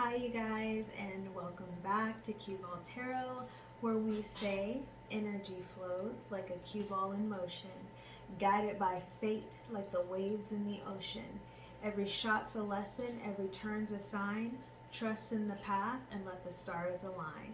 Hi, you guys, and welcome back to Cue Ball Tarot, where we say energy flows like a cue ball in motion, guided by fate like the waves in the ocean. Every shot's a lesson, every turn's a sign. Trust in the path and let the stars align.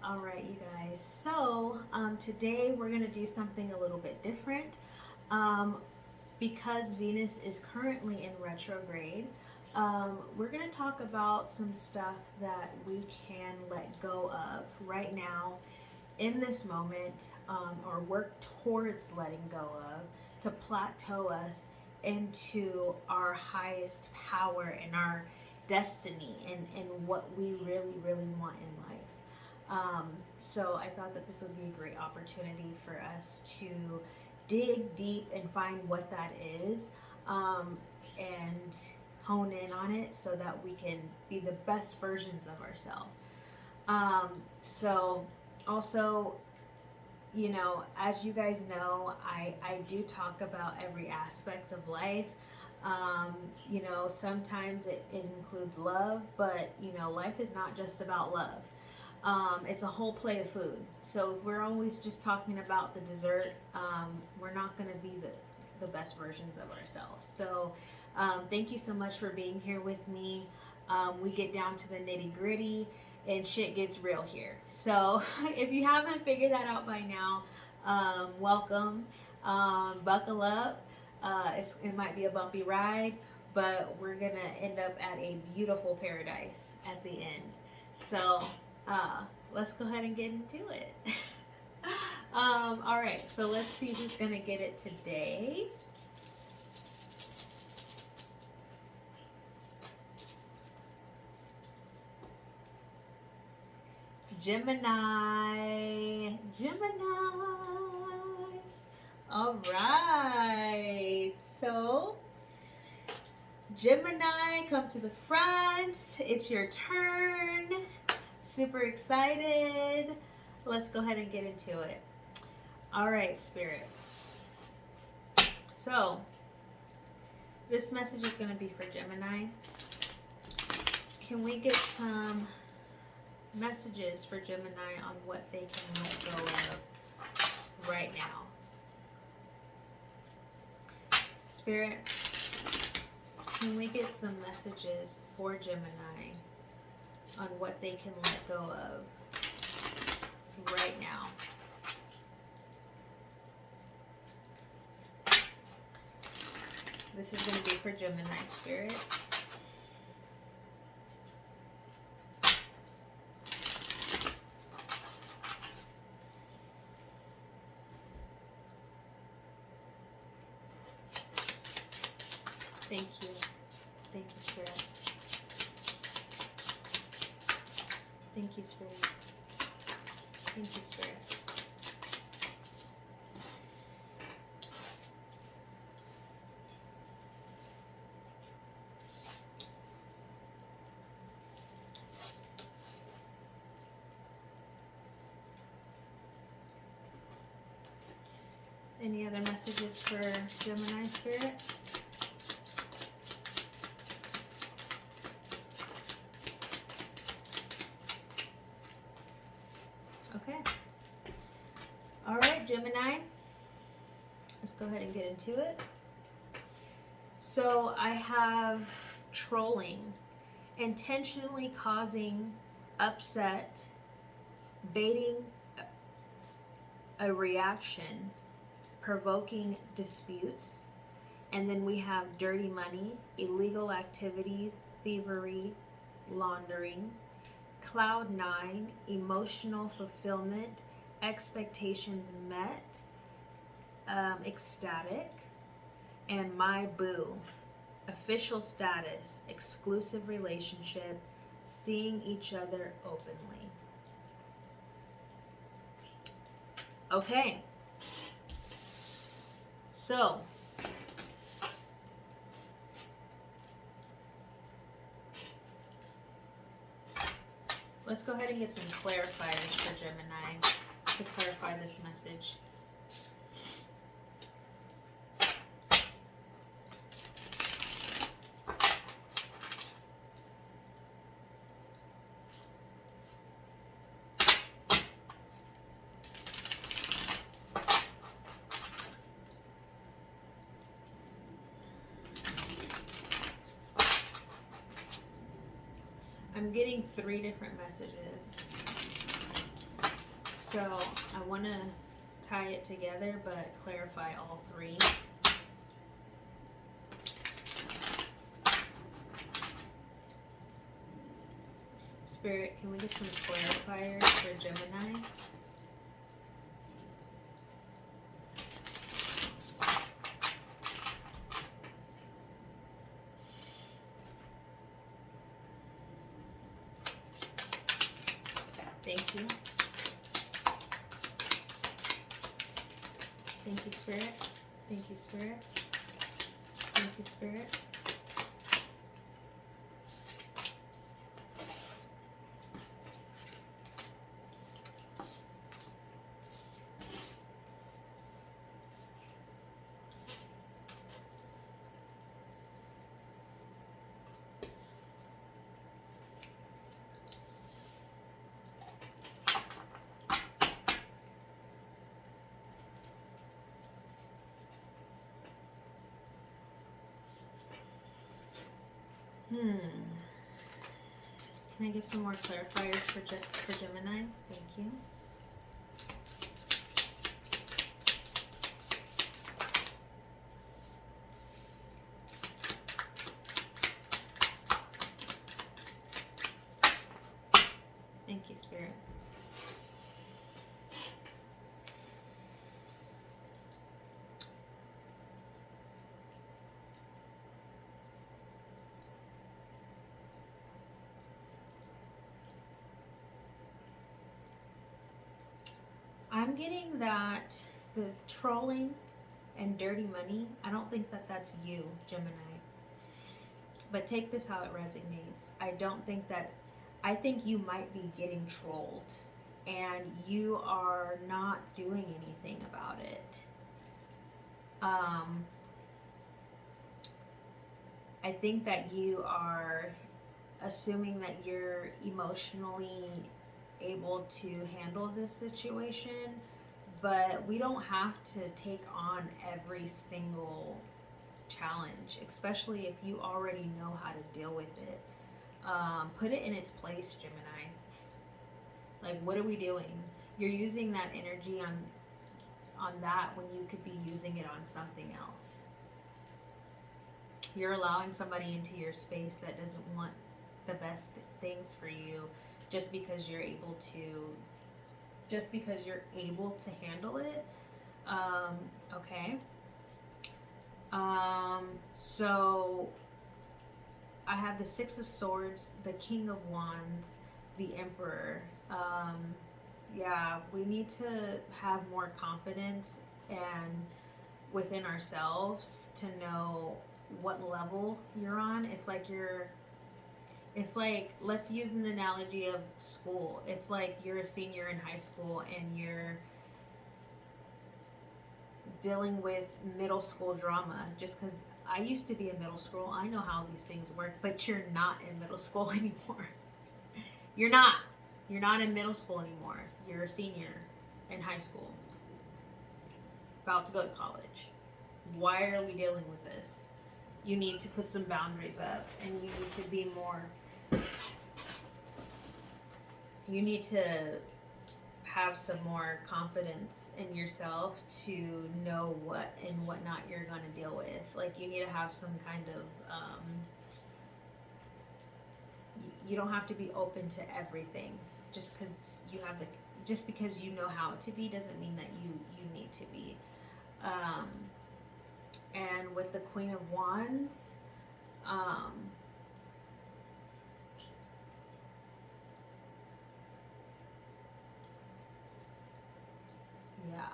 All right, you guys. So today we're gonna do something a little bit different. Because Venus is currently in retrograde, we're going to talk about some stuff that we can let go of right now in this moment, or work towards letting go of to plateau us into our highest power and our destiny and what we really, really want in life. So I thought that this would be a great opportunity for us to dig deep and find what that is, and hone in on it so that we can be the best versions of ourselves. So also, as you guys know, I do talk about every aspect of life. Sometimes it includes love, but life is not just about love. It's a whole plate of food. So if we're always just talking about the dessert, we're not going to be the best versions of ourselves. So thank you so much for being here with me. We get down to the nitty gritty and shit gets real here. So if you haven't figured that out by now, welcome. Buckle up. It might be a bumpy ride, but we're going to end up at a beautiful paradise at the end. So let's go ahead and get into it. All right, so let's see who's going to get it today. Gemini. All right. So, Gemini, come to the front. It's your turn. Super excited. Let's go ahead and get into it. All right, Spirit. So, this message is going to be for Gemini. Can we get some messages for Gemini on what they can let go of right now? Spirit, can we get some messages for Gemini on what they can let go of right now? This is going to be for Gemini, Spirit. Thank you. Thank you, Spirit. Thank you, Spirit. Thank you, Spirit. Any other messages for Gemini, Spirit? Okay. All right, Gemini. Let's go ahead and get into it. So I have trolling, intentionally causing upset, baiting a reaction, provoking disputes. And then we have dirty money, illegal activities, thievery, laundering. Cloud 9, emotional fulfillment, expectations met, ecstatic. And my boo, official status, exclusive relationship, seeing each other openly. Okay. So, let's go ahead and get some clarifiers for Gemini to clarify this message. I'm getting 3 different messages. So I want to tie it together, but clarify all 3. Spirit, can we get some clarifiers for Gemini? Thank you. Thank you, Spirit. Thank you, Spirit. Thank you, Spirit. Can I get some more clarifiers for Gemini? Thank you. Thank you, Spirit. I'm getting that the trolling and dirty money, I don't think that that's you, Gemini. But take this how it resonates. I think you might be getting trolled and you are not doing anything about it. I think that you are assuming that you're emotionally able to handle this situation, but we don't have to take on every single challenge, especially if you already know how to deal with it. Put it in its place, Gemini. Like, what are we doing? You're using that energy on that when you could be using it on something else. You're allowing somebody into your space that doesn't want the best things for you just because you're able to handle it. Okay. So I have the 6 of Swords, the King of Wands, the Emperor. Yeah, we need to have more confidence and within ourselves to know what level you're on. It's like, let's use an analogy of school. It's like you're a senior in high school and you're dealing with middle school drama. Just because I used to be in middle school, I know how these things work, but you're not in middle school anymore. You're not in middle school anymore. You're a senior in high school, about to go to college. Why are we dealing with this? You need to put some boundaries up, and you need to be more, you need to have some more confidence in yourself to know what and what not you're going to deal with. Like, you need to have some kind of, you don't have to be open to everything. Just because you know how to be doesn't mean that you need to be. And with the Queen of Wands, yeah,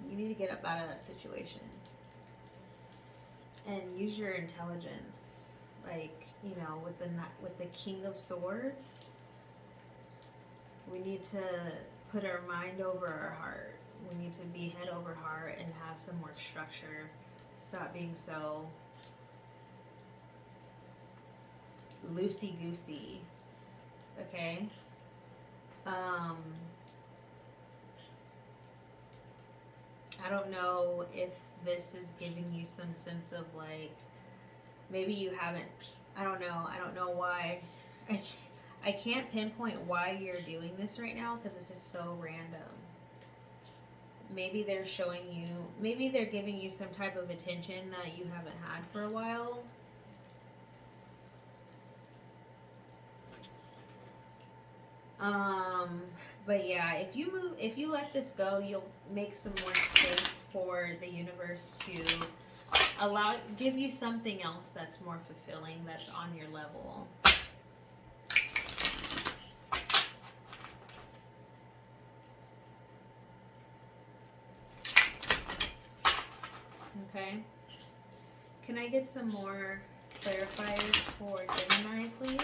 you need to get up out of that situation and use your intelligence. Like, with the King of Swords, we need to put our mind over our heart. We need to be head over heart and have some more structure. Stop being so loosey-goosey. Okay? I don't know if this is giving you some sense of, like, Maybe you haven't. I don't know. I don't know why. I can't pinpoint why you're doing this right now because this is so random. Maybe they're showing you, maybe they're giving you some type of attention that you haven't had for a while. But yeah, if you let this go, you'll make some more space for the universe to give you something else that's more fulfilling, that's on your level. Okay. Can I get some more clarifiers for Gemini, please?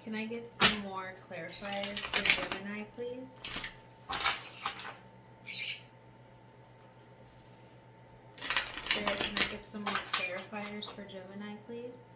Can I get some more clarifiers for Gemini, please? Spirit, can I get some more clarifiers for Gemini, please?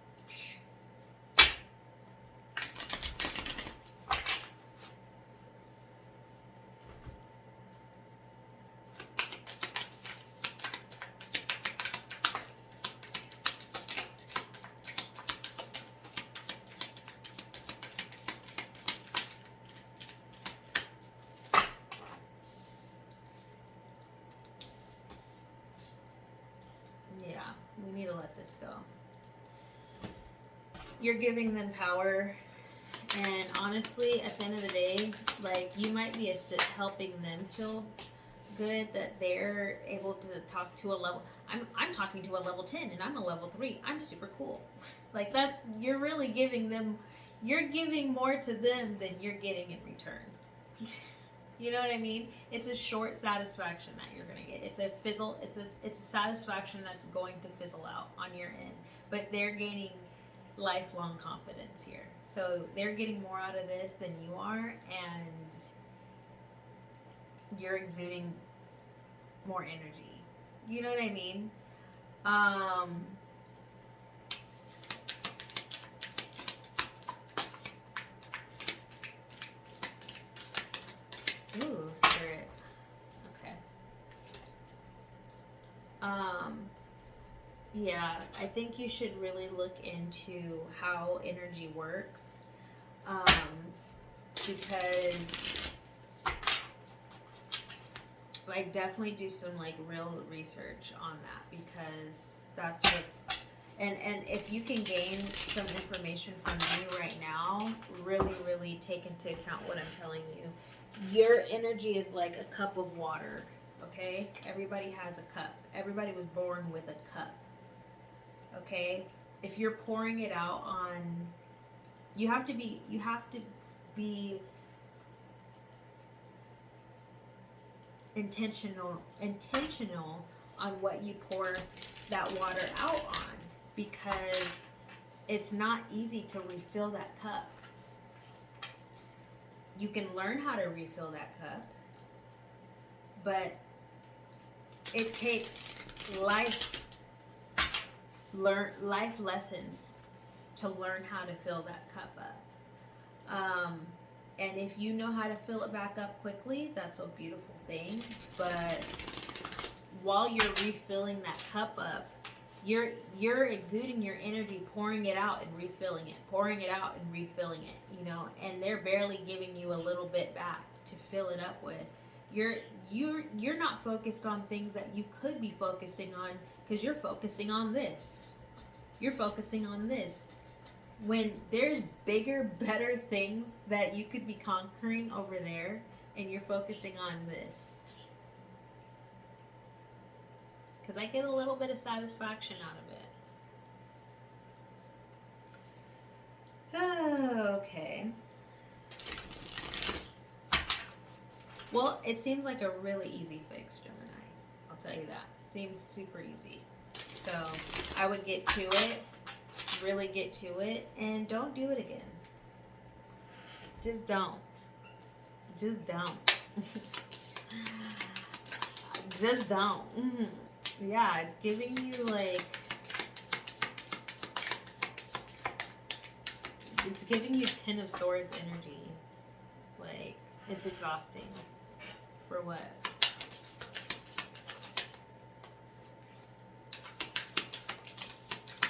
Yeah, we need to let this go. You're giving them power, and honestly, at the end of the day, like, you might be helping them feel good that they're able to talk to a level. I'm talking to a level 10 and I'm a level 3. I'm super cool. Like, you're really giving them, you're giving more to them than you're getting in return. You know what I mean? It's a short satisfaction that you're gonna get. It's a satisfaction that's going to fizzle out on your end. But they're gaining lifelong confidence here. So they're getting more out of this than you are, and you're exuding more energy. You know what I mean? Ooh, spirit. Okay. Yeah, I think you should really look into how energy works. Because, like, definitely do some, like, real research on that, because that's what's, and if you can gain some information from me right now, really, really take into account what I'm telling you. Your energy is like a cup of water, okay? Everybody has a cup. Everybody was born with a cup, okay? If you're pouring it out on, you have to be intentional on what you pour that water out on, because it's not easy to refill that cup. You can learn how to refill that cup, but it takes life lessons to learn how to fill that cup up. And if you know how to fill it back up quickly, that's a beautiful thing. But while you're refilling that cup up, you're exuding your energy, pouring it out and refilling it, pouring it out and refilling it, you know, and they're barely giving you a little bit back to fill it up with. You're not focused on things that you could be focusing on, because you're focusing on this. You're focusing on this. When there's bigger, better things that you could be conquering over there, and you're focusing on this. Because I get a little bit of satisfaction out of it. Okay. Well, it seems like a really easy fix, Gemini. I'll tell you that. It seems super easy. So I would get to it, really get to it, and don't do it again. Just don't. Just don't. Just don't. Mm-hmm. Yeah, it's giving you, like, it's giving you 10 of Swords energy. Like, It's exhausting. For what?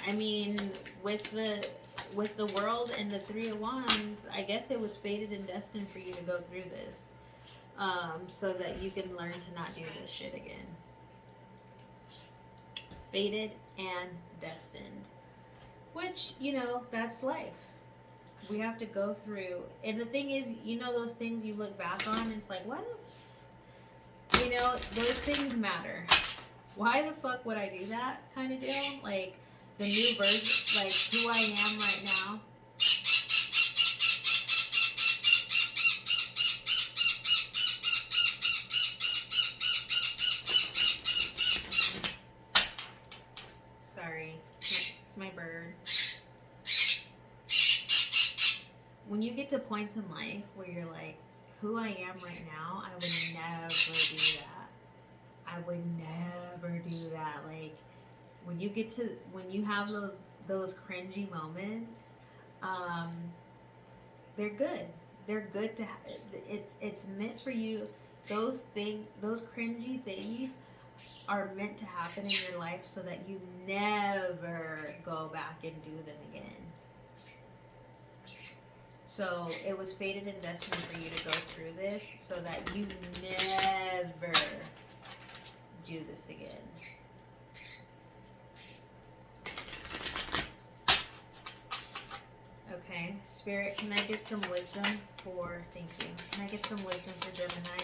I mean, with the world and the Three of Wands, I guess it was fated and destined for you to go through this, so that you can learn to not do this shit again. Fated and destined, which, you know, that's life. We have to go through, and the thing is, you know, those things you look back on, it's like, what? You know, those things matter. Why the fuck would I do that kind of deal? Like, the new version, like who I am right now. Sorry, it's my bird. When you get to points in life where you're like, who I am right now, I would never do that. I would never do that. Like, when you have those cringy moments, they're good. They're good to it's meant for you. Those cringy things are meant to happen in your life so that you never go back and do them again. So it was fated and destined for you to go through this so that you never do this again. Okay, Spirit, can I get some wisdom for, thank you. Can I get some wisdom for Gemini?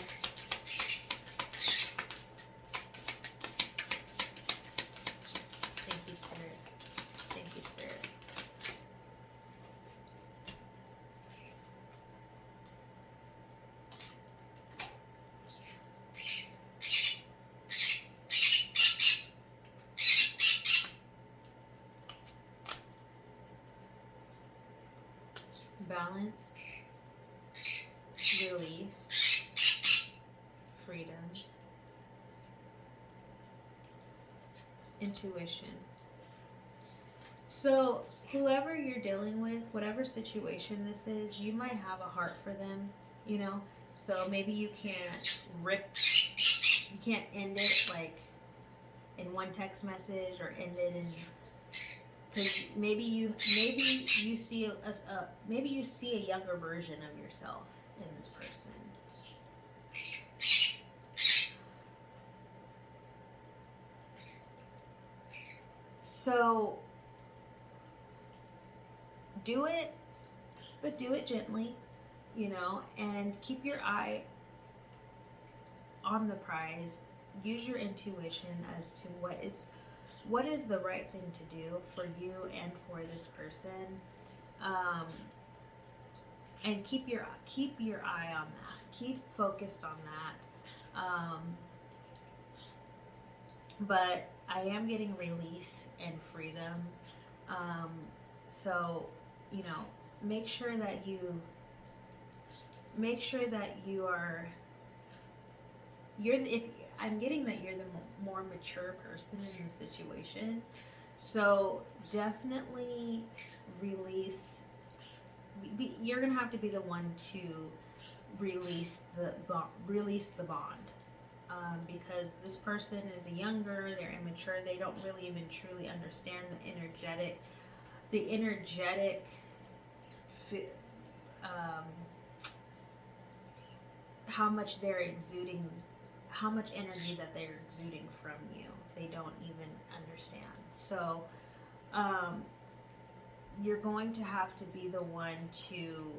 Thank you, Spirit. Thank you, Spirit. Balance, release, freedom, intuition. So whoever you're dealing with, whatever situation this is, you might have a heart for them, you know? So maybe you can't end it like in one text message or end it in, because maybe you see a younger version of yourself in this person. So do it, but do it gently, you know, and keep your eye on the prize. Use your intuition as to what is the right thing to do for you and for this person, and keep your eye on that. Keep focused on that. But I am getting release and freedom. So, you know, make sure that if I'm getting that you're the more mature person in the situation. So definitely release. You're gonna have to be the one to release the bond, because this person is younger. They're immature. They don't really even truly understand the energetic. How much they're exuding. How much energy that they're exuding from you, they don't even understand. So you're going to have to be the one to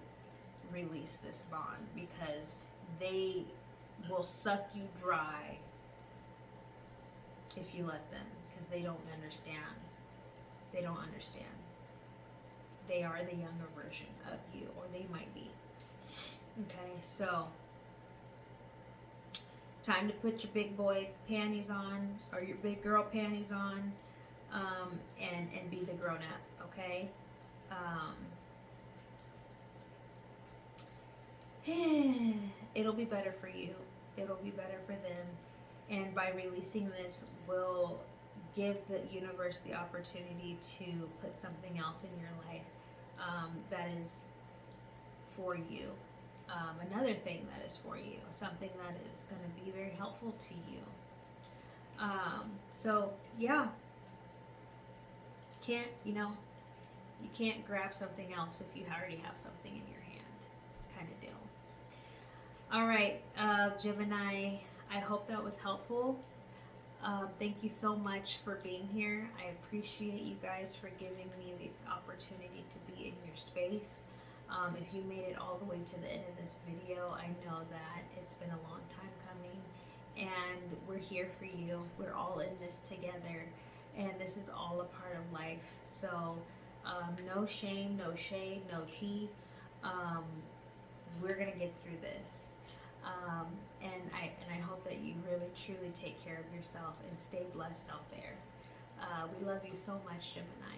release this bond, because they will suck you dry if you let them, because they don't understand. They don't understand. They are the younger version of you, or they might be. Okay, so time to put your big boy panties on, or your big girl panties on, and be the grown up, okay? It'll be better for you. It'll be better for them. And by releasing this, we'll give the universe the opportunity to put something else in your life that is for you. another thing that is for you, something that is going to be very helpful to you. So yeah, you can't grab something else if you already have something in your hand, kind of deal. All right, Gemini, I hope that was helpful. Thank you so much for being here. I appreciate you guys for giving me this opportunity to be in your space. If you made it all the way to the end of this video, I know that it's been a long time coming, and we're here for you. We're all in this together, and this is all a part of life. So no shame, no shade, no tea. Um, we're gonna get through this. And I hope that you really truly take care of yourself and stay blessed out there. We love you so much, Gemini.